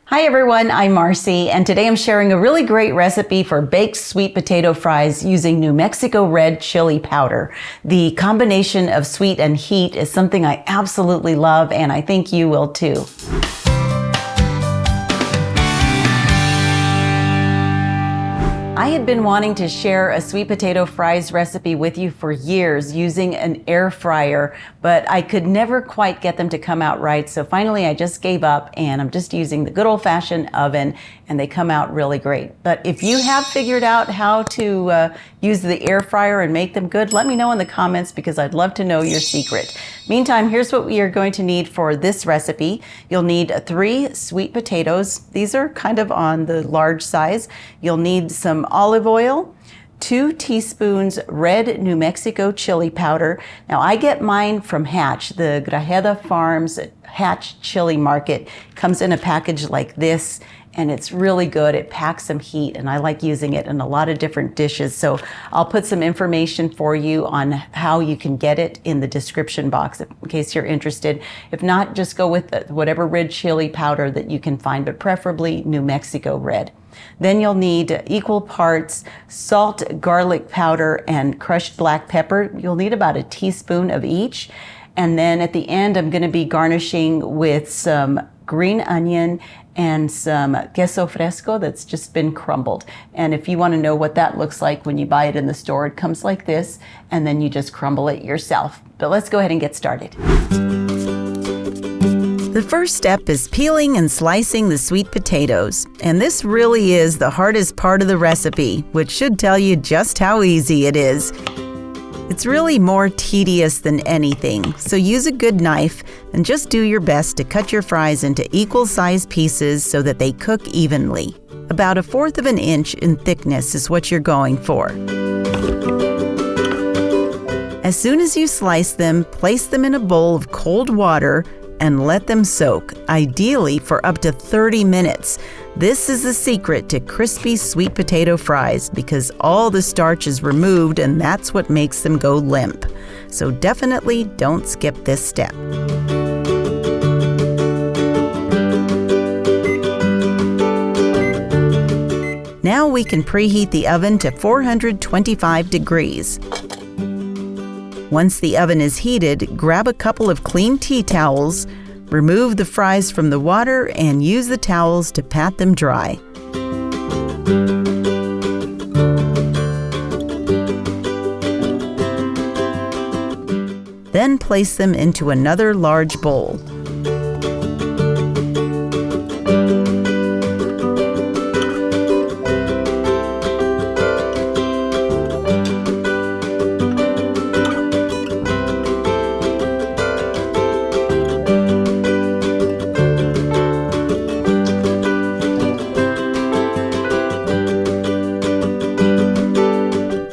Hi everyone, I'm Marcy, and today I'm sharing a really great recipe for baked sweet potato fries using New Mexico red chili powder. The combination of sweet and heat is something I absolutely love, and I think you will too. I had been wanting to share a sweet potato fries recipe with you for years using an air fryer, but I could never quite get them to come out right. So finally I just gave up and I'm just using the good old-fashioned oven, and they come out really great. But if you have figured out how to use the air fryer and make them good, let me know in the comments because I'd love to know your secret. Meantime, here's what we are going to need for this recipe. You'll need 3 sweet potatoes. These are kind of on the large size. You'll need some olive oil, 2 teaspoons Red New Mexico chili powder. Now I get mine from Hatch, the Grajeda Farms Hatch Chili Market. It comes in a package like this, and it's really good. It packs some heat, and I like using it in a lot of different dishes. So I'll put some information for you on how you can get it in the description box in case you're interested. If not, just go with whatever red chili powder that you can find, but preferably New Mexico red. Then you'll need equal parts salt, garlic powder, and crushed black pepper. You'll need about a teaspoon of each. And then at the end, I'm going to be garnishing with some green onion and some queso fresco that's just been crumbled. And if you want to know what that looks like when you buy it in the store, it comes like this, and then you just crumble it yourself. But let's go ahead and get started. The first step is peeling and slicing the sweet potatoes. And this really is the hardest part of the recipe, which should tell you just how easy it is. It's really more tedious than anything, so use a good knife and just do your best to cut your fries into equal-sized pieces so that they cook evenly. About 1/4 of an inch in thickness is what you're going for. As soon as you slice them, place them in a bowl of cold water and let them soak, ideally for up to 30 minutes. This is the secret to crispy sweet potato fries because all the starch is removed and that's what makes them go limp. So definitely don't skip this step. Now we can preheat the oven to 425 degrees. Once the oven is heated, grab a couple of clean tea towels, remove the fries from the water, and use the towels to pat them dry. Then place them into another large bowl.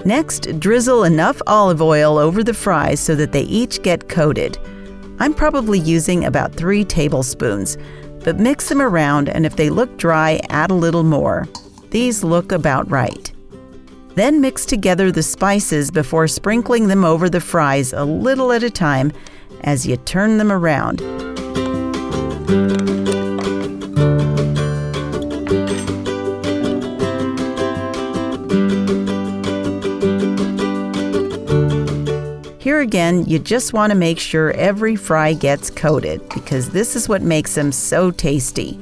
Next, drizzle enough olive oil over the fries so that they each get coated. I'm probably using about 3 tablespoons, but mix them around, and if they look dry, add a little more. These look about right. Then mix together the spices before sprinkling them over the fries a little at a time as you turn them around. Here again, you just want to make sure every fry gets coated because this is what makes them so tasty.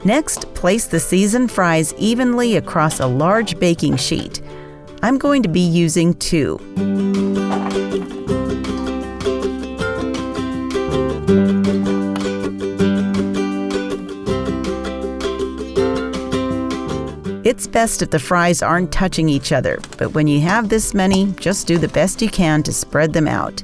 Next, place the seasoned fries evenly across a large baking sheet. I'm going to be using 2. It's best if the fries aren't touching each other, but when you have this many, just do the best you can to spread them out.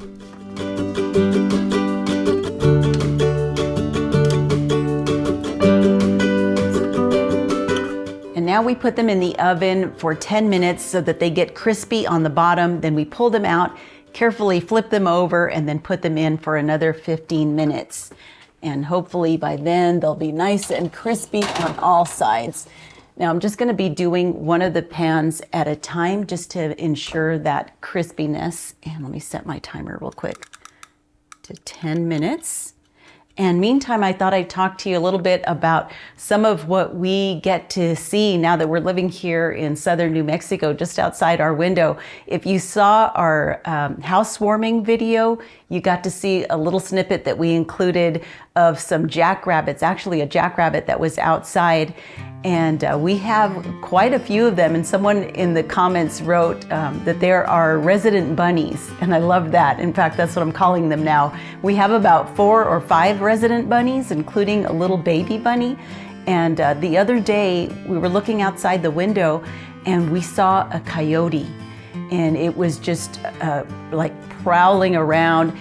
now we put them in the oven for 10 minutes so that they get crispy on the bottom. Then we pull them out, carefully flip them over, and then put them in for another 15 minutes. And hopefully by then they'll be nice and crispy on all sides. Now I'm just going to be doing one of the pans at a time just to ensure that crispiness. And let me set my timer real quick to 10 minutes. And meantime, I thought I'd talk to you a little bit about some of what we get to see now that we're living here in southern New Mexico, just outside our window. If you saw our housewarming video, you got to see a little snippet that we included of some jackrabbits, actually a jackrabbit that was outside. And we have quite a few of them. And someone in the comments wrote that there are resident bunnies. And I love that. In fact, that's what I'm calling them now. We have about 4 or 5 resident bunnies, including a little baby bunny. And the other day we were looking outside the window and we saw a coyote. And it was just like prowling around,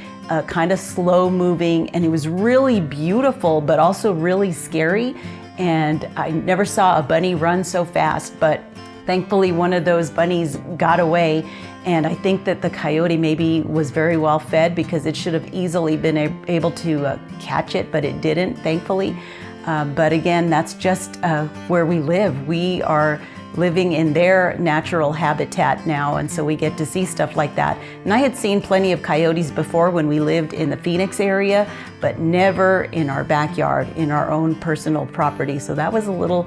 kind of slow moving. And it was really beautiful, but also really scary. And I never saw a bunny run so fast, but thankfully one of those bunnies got away. And I think that the coyote maybe was very well fed because it should have easily been able to catch it, but it didn't, thankfully. But again, that's just where we live. We are living in their natural habitat now, and so we get to see stuff like that. And I had seen plenty of coyotes before when we lived in the Phoenix area, but never in our backyard, in our own personal property. So that was a little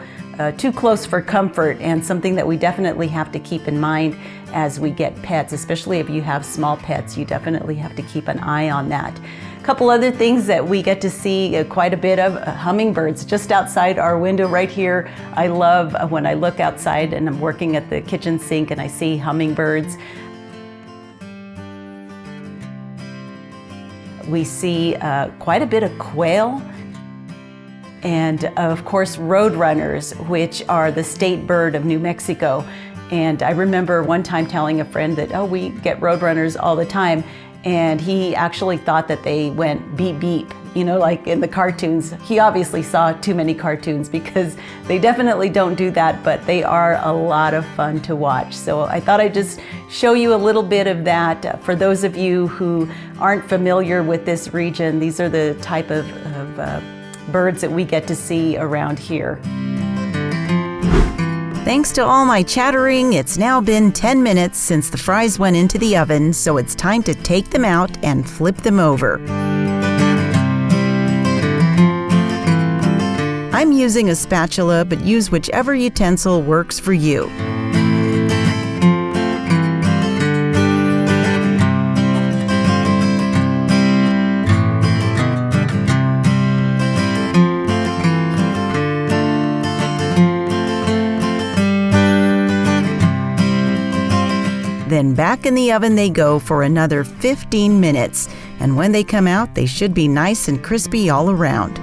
too close for comfort, and something that we definitely have to keep in mind as we get pets, especially if you have small pets. You definitely have to keep an eye on that. A couple other things that we get to see quite a bit of, hummingbirds just outside our window right here. I love when I look outside and I'm working at the kitchen sink and I see hummingbirds. We see quite a bit of quail, and of course roadrunners, which are the state bird of New Mexico. And I remember one time telling a friend that, oh, we get roadrunners all the time. And he actually thought that they went beep beep, you know, like in the cartoons. He obviously saw too many cartoons because they definitely don't do that, but they are a lot of fun to watch. So I thought I'd just show you a little bit of that. For those of you who aren't familiar with this region, these are the type of birds that we get to see around here. Thanks to all my chattering, it's now been 10 minutes since the fries went into the oven, so it's time to take them out and flip them over. I'm using a spatula, but use whichever utensil works for you. Then back in the oven they go for another 15 minutes, and when they come out, they should be nice and crispy all around.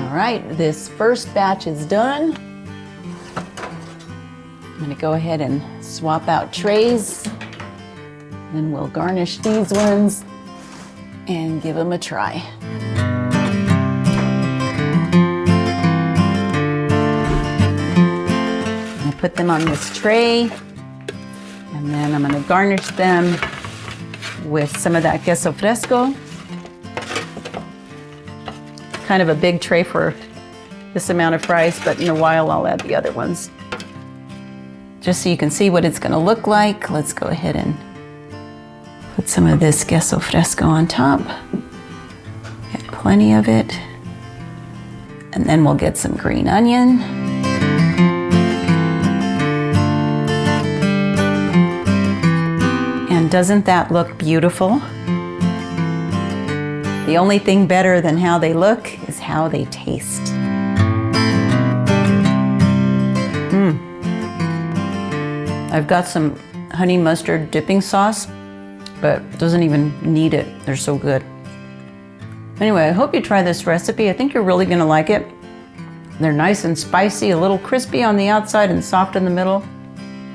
All right, this first batch is done. I'm going to go ahead and swap out trays. Then we'll garnish these ones and give them a try. I'm going to put them on this tray, and then I'm going to garnish them with some of that queso fresco. Kind of a big tray for this amount of fries, but in a while I'll add the other ones. Just so you can see what it's going to look like, let's go ahead and put some of this queso fresco on top. Get plenty of it. And then we'll get some green onion. And doesn't that look beautiful? The only thing better than how they look is how they taste. I've got some honey mustard dipping sauce, but it doesn't even need it. They're so good. Anyway, I hope you try this recipe. I think you're really gonna like it. They're nice and spicy, a little crispy on the outside and soft in the middle,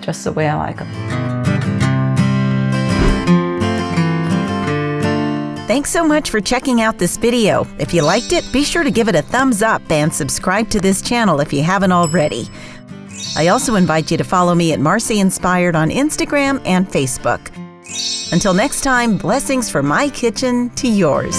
just the way I like them. Thanks so much for checking out this video. If you liked it, be sure to give it a thumbs up and subscribe to this channel if you haven't already. I also invite you to follow me at Marcy Inspired on Instagram and Facebook. Until next time, blessings from my kitchen to yours.